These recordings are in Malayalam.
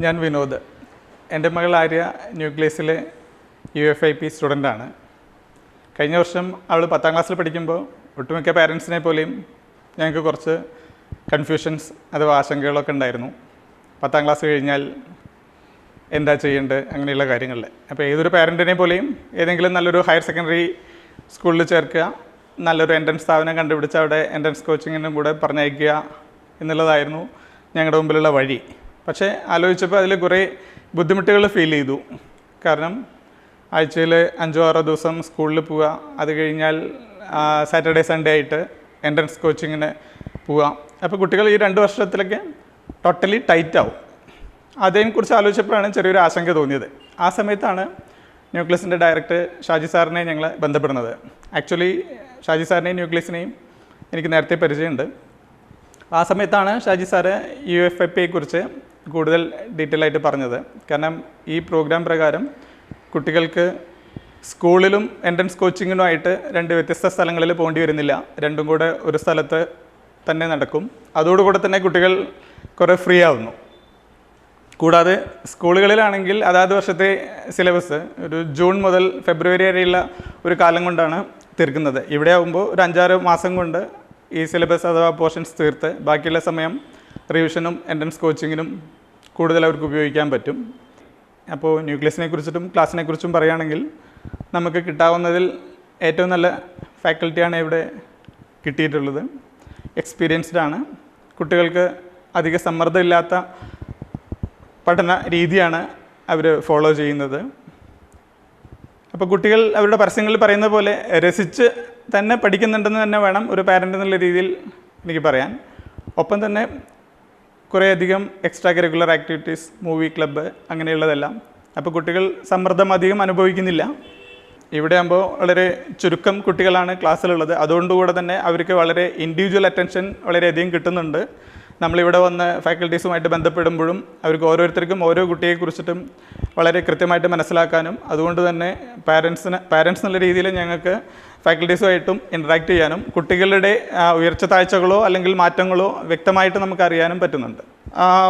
ഞാൻ വിനോദ്. എൻ്റെ മകൾ ആര്യ ന്യൂക്ലിയസിലെ UFIP സ്റ്റുഡൻ്റാണ്. കഴിഞ്ഞ വർഷം അവൾ 10ാം ക്ലാസ്സിൽ പഠിക്കുമ്പോൾ ഒട്ടുമിക്ക പാരൻസിനെ പോലെയും ഞങ്ങൾക്ക് കുറച്ച് കൺഫ്യൂഷൻസ് അഥവാ ആശങ്കകളൊക്കെ ഉണ്ടായിരുന്നു. 10ാം ക്ലാസ് കഴിഞ്ഞാൽ എന്താ ചെയ്യേണ്ടത് അങ്ങനെയുള്ള കാര്യങ്ങളിൽ. അപ്പോൾ ഏതൊരു പാരൻറ്റിനെ പോലെയും ഏതെങ്കിലും നല്ലൊരു ഹയർ സെക്കൻഡറി സ്കൂളിൽ ചേർക്കുക, നല്ലൊരു എൻട്രൻസ് സ്ഥാപനം കണ്ടുപിടിച്ച് അവിടെ എൻട്രൻസ് കോച്ചിങ്ങിനും കൂടെ പറഞ്ഞയക്കുക എന്നുള്ളതായിരുന്നു ഞങ്ങളുടെ മുമ്പിലുള്ള വഴി. പക്ഷേ ആലോചിച്ചപ്പോൾ അതിൽ കുറേ ബുദ്ധിമുട്ടുകൾ ഫീൽ ചെയ്തു. കാരണം ആഴ്ചയിൽ 5-6 ദിവസം സ്കൂളിൽ പോവുക, അത് കഴിഞ്ഞാൽ സാറ്റർഡേ സൺഡേ ആയിട്ട് എൻട്രൻസ് കോച്ചിങ്ങിന് പോവുക. അപ്പോൾ കുട്ടികൾ ഈ 2 വർഷത്തിലൊക്കെ ടോട്ടലി ടൈറ്റ് ആവും. അതിനെക്കുറിച്ച് ആലോചിച്ചപ്പോഴാണ് ചെറിയൊരു ആശങ്ക തോന്നിയത്. ആ സമയത്താണ് ന്യൂക്ലിയസിൻ്റെ ഡയറക്ടർ ഷാജി സാറിനെ ഞങ്ങൾ ബന്ധപ്പെടുന്നത്. ആക്ച്വലി ഷാജി സാറിനെയും ന്യൂക്ലിയസിനെയും എനിക്ക് നേരത്തെ പരിചയമുണ്ട്. ആ സമയത്താണ് ഷാജി സാറ് UFIPയെക്കുറിച്ച് കൂടുതൽ ഡീറ്റെയിൽ ആയിട്ട് പറഞ്ഞത്. കാരണം ഈ പ്രോഗ്രാം പ്രകാരം കുട്ടികൾക്ക് സ്കൂളിലും എൻട്രൻസ് കോച്ചിങ്ങിനുമായിട്ട് 2 വ്യത്യസ്ത സ്ഥലങ്ങളിൽ പോകേണ്ടി വരുന്നില്ല. രണ്ടും കൂടെ ഒരു സ്ഥലത്ത് തന്നെ നടക്കും. അതോടുകൂടെ തന്നെ കുട്ടികൾ കുറേ ഫ്രീ ആവുന്നു. കൂടാതെ സ്കൂളുകളിലാണെങ്കിൽ അതാത് വർഷത്തെ സിലബസ് ഒരു ജൂൺ മുതൽ ഫെബ്രുവരി വരെയുള്ള ഒരു കാലം കൊണ്ടാണ് തീർക്കുന്നത്. ഇവിടെ ആകുമ്പോൾ ഒരു 5-6 മാസം കൊണ്ട് ഈ സിലബസ് അഥവാ പോർഷൻസ് തീർത്ത് ബാക്കിയുള്ള സമയം റിവിഷനും എൻട്രൻസ് കോച്ചിങ്ങിനും കൂടുതൽ അവർക്ക് ഉപയോഗിക്കാൻ പറ്റും. അപ്പോൾ ന്യൂക്ലിയസിനെ കുറിച്ചിട്ടും ക്ലാസ്സിനെ കുറിച്ചും പറയുകയാണെങ്കിൽ നമുക്ക് കിട്ടാവുന്നതിൽ ഏറ്റവും നല്ല ഫാക്കൽറ്റിയാണ് ഇവിടെ കിട്ടിയിട്ടുള്ളത്. എക്സ്പീരിയൻസ്ഡ് ആണ്. കുട്ടികൾക്ക് അധിക സമ്മർദ്ദമില്ലാത്ത പഠന രീതിയാണ് അവർ ഫോളോ ചെയ്യുന്നത്. അപ്പോൾ കുട്ടികൾ അവരുടെ പരസ്യങ്ങളിൽ പറയുന്ന പോലെ രസിച്ച് തന്നെ പഠിക്കുന്നുണ്ടെന്ന് തന്നെ വേണം ഒരു പാരൻ്റ് എന്നുള്ള രീതിയിൽ എനിക്ക് പറയാൻ. ഒപ്പം തന്നെ കുറേയധികം extra curricular activities, movie club അങ്ങനെയുള്ളതെല്ലാം. അപ്പോൾ കുട്ടികൾ സമ്മർദ്ദം അധികം അനുഭവിക്കുന്നില്ല. ഇവിടെ ആകുമ്പോൾ വളരെ ചുരുക്കം കുട്ടികളാണ് ക്ലാസ്സിലുള്ളത്. അതുകൊണ്ടുകൂടെ തന്നെ അവർക്ക് വളരെ ഇൻഡിവിജ്വൽ അറ്റൻഷൻ വളരെയധികം കിട്ടുന്നുണ്ട്. നമ്മളിവിടെ വന്ന് ഫാക്കൽറ്റീസുമായിട്ട് ബന്ധപ്പെടുമ്പോഴും അവർക്ക് ഓരോരുത്തർക്കും ഓരോ കുട്ടിയെക്കുറിച്ചിട്ടും വളരെ കൃത്യമായിട്ട് മനസ്സിലാക്കാനും അതുകൊണ്ട് തന്നെ പാരൻസ് എന്നുള്ള രീതിയിൽ ഞങ്ങൾക്ക് ഫാക്കൽറ്റീസുമായിട്ടും ഇൻട്രാക്ട് ചെയ്യാനും കുട്ടികളുടെ ഉയർച്ച താഴ്ചകളോ അല്ലെങ്കിൽ മാറ്റങ്ങളോ വ്യക്തമായിട്ട് നമുക്കറിയാനും പറ്റുന്നുണ്ട്.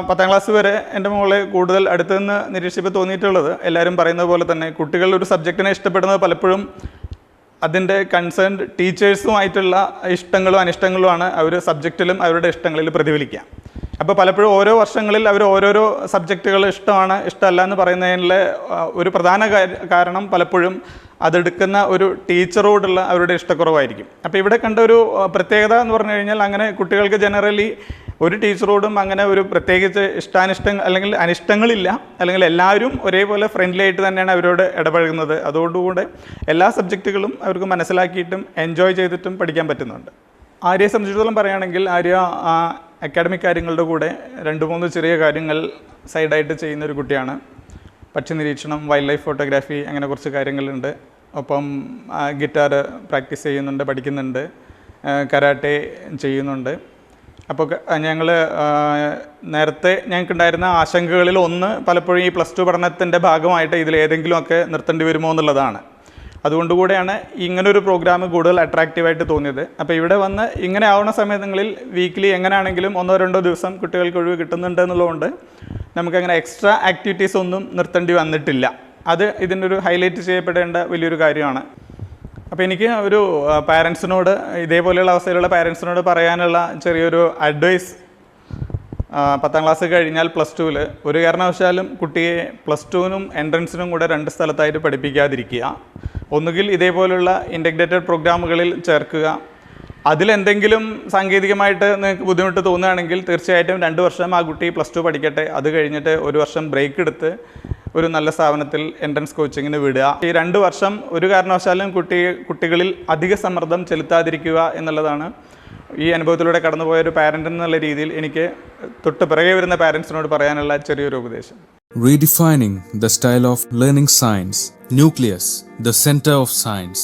10ാം ക്ലാസ് വരെ എൻ്റെ മോളെ കൂടുതൽ അടുത്ത് നിന്ന് നിരീക്ഷിച്ചപ്പോൾ തോന്നിയിട്ടുള്ളത് എല്ലാവരും പറയുന്നത് പോലെ തന്നെ കുട്ടികൾ ഒരു സബ്ജക്റ്റിനെ ഇഷ്ടപ്പെടുന്നത് പലപ്പോഴും അതിൻ്റെ കൺസേൺഡ് ടീച്ചേഴ്സുമായിട്ടുള്ള ഇഷ്ടങ്ങളും അനിഷ്ടങ്ങളുമാണ് അവർ സബ്ജക്റ്റിലും അവരുടെ ഇഷ്ടങ്ങളിൽ പ്രതിഫലിക്കുക. അപ്പോൾ പലപ്പോഴും ഓരോ വർഷങ്ങളിൽ അവർ ഓരോരോ സബ്ജക്റ്റുകൾ ഇഷ്ടമാണ് ഇഷ്ടമല്ല എന്ന് പറയുന്നതിനുള്ള ഒരു പ്രധാന കാരണം പലപ്പോഴും അതെടുക്കുന്ന ഒരു ടീച്ചറോടുള്ള അവരുടെ ഇഷ്ടക്കുറവായിരിക്കും. അപ്പോൾ ഇവിടെ കണ്ട ഒരു പ്രത്യേകത എന്ന് പറഞ്ഞു കഴിഞ്ഞാൽ അങ്ങനെ കുട്ടികൾക്ക് ജനറലി ഒരു ടീച്ചറോടും അങ്ങനെ ഒരു പ്രത്യേകിച്ച് ഇഷ്ടാനിഷ്ടങ്ങൾ അല്ലെങ്കിൽ അനിഷ്ടങ്ങളില്ല, അല്ലെങ്കിൽ എല്ലാവരും ഒരേപോലെ ഫ്രണ്ട്ലി ആയിട്ട് തന്നെയാണ് അവരോട് ഇടപഴകുന്നത്. അതോടുകൂടെ എല്ലാ സബ്ജക്റ്റുകളും അവർക്ക് മനസ്സിലാക്കിയിട്ടും എൻജോയ് ചെയ്തിട്ടും പഠിക്കാൻ പറ്റുന്നുണ്ട്. ആര്യയെ സംബന്ധിച്ചിടത്തോളം പറയുകയാണെങ്കിൽ ആര്യ അക്കാഡമിക് കാര്യങ്ങളുടെ കൂടെ 2-3 ചെറിയ കാര്യങ്ങൾ സൈഡായിട്ട് ചെയ്യുന്നൊരു കുട്ടിയാണ്. പക്ഷി നിരീക്ഷണം, വൈൽഡ് ലൈഫ് ഫോട്ടോഗ്രാഫി അങ്ങനെ കുറച്ച് കാര്യങ്ങളുണ്ട്. ഒപ്പം ഗിറ്റാർ പ്രാക്ടീസ് ചെയ്യുന്നുണ്ട്, പഠിക്കുന്നുണ്ട്, കരാട്ടെ ചെയ്യുന്നുണ്ട്. അപ്പോൾ ഞങ്ങൾ നേരത്തെ ഞങ്ങൾക്കുണ്ടായിരുന്ന ആശങ്കകളിൽ ഒന്ന് പലപ്പോഴും ഈ +2 പഠനത്തിൻ്റെ ഭാഗമായിട്ട് ഇതിലേതെങ്കിലുമൊക്കെ നിർത്തേണ്ടി വരുമോ എന്നുള്ളതാണ്. അതുകൊണ്ടുകൂടെയാണ് ഇങ്ങനൊരു പ്രോഗ്രാം കൂടുതൽ അട്രാക്റ്റീവായിട്ട് തോന്നിയത്. അപ്പോൾ ഇവിടെ വന്ന് ഇങ്ങനെ ആവുന്ന സമയങ്ങളിൽ വീക്കിലി എങ്ങനെയാണെങ്കിലും 1-2 ദിവസം കുട്ടികൾക്ക് ഒഴിവ് കിട്ടുന്നുണ്ട് എന്നുള്ളതുകൊണ്ട് നമുക്കങ്ങനെ എക്സ്ട്രാ ആക്ടിവിറ്റീസ് ഒന്നും നിർത്തേണ്ടി വന്നിട്ടില്ല. അത് ഇതിൻ്റെ ഒരു ഹൈലൈറ്റ് ചെയ്യപ്പെടേണ്ട വലിയൊരു കാര്യമാണ്. അപ്പോൾ എനിക്ക് ഒരു പാരൻസിനോട്, ഇതേപോലെയുള്ള അവസ്ഥയിലുള്ള പാരൻസിനോട് പറയാനുള്ള ചെറിയൊരു അഡ്വൈസ്, 10ാം ക്ലാസ് കഴിഞ്ഞാൽ +2ൽ ഒരു കാരണവശാലും കുട്ടിയെ +2നും എൻട്രൻസിനും കൂടെ 2 സ്ഥലത്തായിട്ട് പഠിപ്പിക്കാതിരിക്കുക. ഒന്നുകിൽ ഇതേപോലുള്ള ഇൻ്റഗ്രേറ്റഡ് പ്രോഗ്രാമുകളിൽ ചേർക്കുക. അതിലെന്തെങ്കിലും സാങ്കേതികമായിട്ട് നിങ്ങൾക്ക് ബുദ്ധിമുട്ട് തോന്നുകയാണെങ്കിൽ തീർച്ചയായിട്ടും 2 വർഷം ആ കുട്ടി +2 പഠിക്കട്ടെ. അത് കഴിഞ്ഞിട്ട് 1 വർഷം ബ്രേക്ക് എടുത്ത് ഒരു നല്ല സ്ഥാപനത്തിൽ എൻട്രൻസ് കോച്ചിങ്ങിന് വിടുക. ഈ 2 വർഷം ഒരു കാരണവശാലും കുട്ടികളിൽ അധിക സമ്മർദ്ദം ചെലുത്താതിരിക്കുക എന്നുള്ളതാണ് ഈ അനുഭവത്തിലൂടെ കടന്നുപോയ ഒരു പാരൻ്റ് എന്നുള്ള രീതിയിൽ എനിക്ക് തൊട്ട് പിറകെ വരുന്ന പാരൻസിനോട് പറയാനുള്ള ചെറിയൊരു ഉപദേശം. Redefining the style of learning science. Nucleus, the center of science.